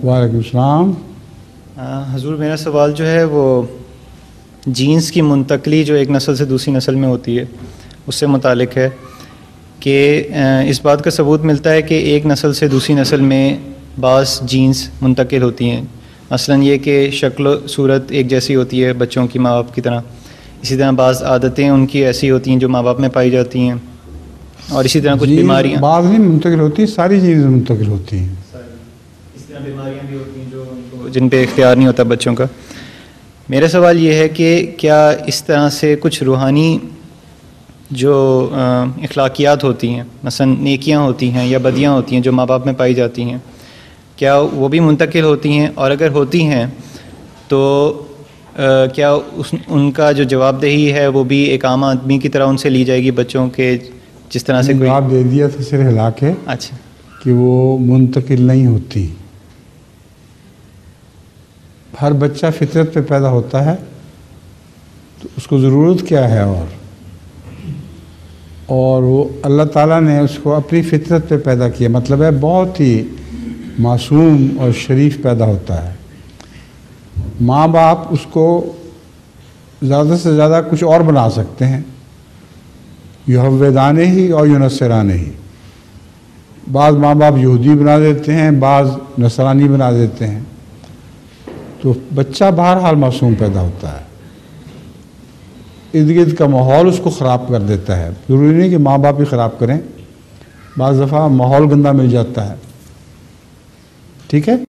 وعلیکم السلام۔ حضور میرا سوال جو ہے وہ جینس کی منتقلی جو ایک نسل سے دوسری نسل میں ہوتی ہے اس سے متعلق ہے کہ اس بات کا ثبوت ملتا ہے کہ ایک نسل سے دوسری نسل میں بعض جینس منتقل ہوتی ہیں، مثلاً یہ کہ شکل و صورت ایک جیسی ہوتی ہے بچوں کی ماں باپ کی طرح، اسی طرح بعض عادتیں ان کی ایسی ہوتی ہیں جو ماں باپ میں پائی جاتی ہیں، اور اسی طرح کچھ بیماریاں بعض نہیں منتقل ہوتی، ساری چیزیں منتقل ہوتی ہیں۔ اس طرح بیماریاں بھی ہوتی ہیں جو جن پہ اختیار نہیں ہوتا بچوں کا۔ میرا سوال یہ ہے کہ کیا اس طرح سے کچھ روحانی جو اخلاقیات ہوتی ہیں، مثلا نیکیاں ہوتی ہیں یا بدیاں ہوتی ہیں جو ماں باپ میں پائی جاتی ہیں، کیا وہ بھی منتقل ہوتی ہیں؟ اور اگر ہوتی ہیں تو کیا ان کا جو جواب دہی ہے وہ بھی ایک عام آدمی کی طرح ان سے لی جائے گی بچوں کے، جس طرح سے کوئی جواب دے دیا تھا سر ہلا کے؟ اچھا، کہ وہ منتقل نہیں ہوتی۔ ہر بچہ فطرت پہ پیدا ہوتا ہے تو اس کو ضرورت کیا ہے، اور وہ اللہ تعالیٰ نے اس کو اپنی فطرت پہ پیدا کیا، مطلب ہے بہت ہی معصوم اور شریف پیدا ہوتا ہے۔ ماں باپ اس کو زیادہ سے زیادہ کچھ اور بنا سکتے ہیں، یہودانے ہی اور ینصرانے ہی۔ بعض ماں باپ یہودی بنا دیتے ہیں، بعض نصرانی بنا دیتے ہیں، تو بچہ بہرحال معصوم پیدا ہوتا ہے۔ ارد گرد کا ماحول اس کو خراب کر دیتا ہے، ضروری نہیں کہ ماں باپ ہی خراب کریں، بعض دفعہ ماحول گندہ مل جاتا ہے، ٹھیک ہے۔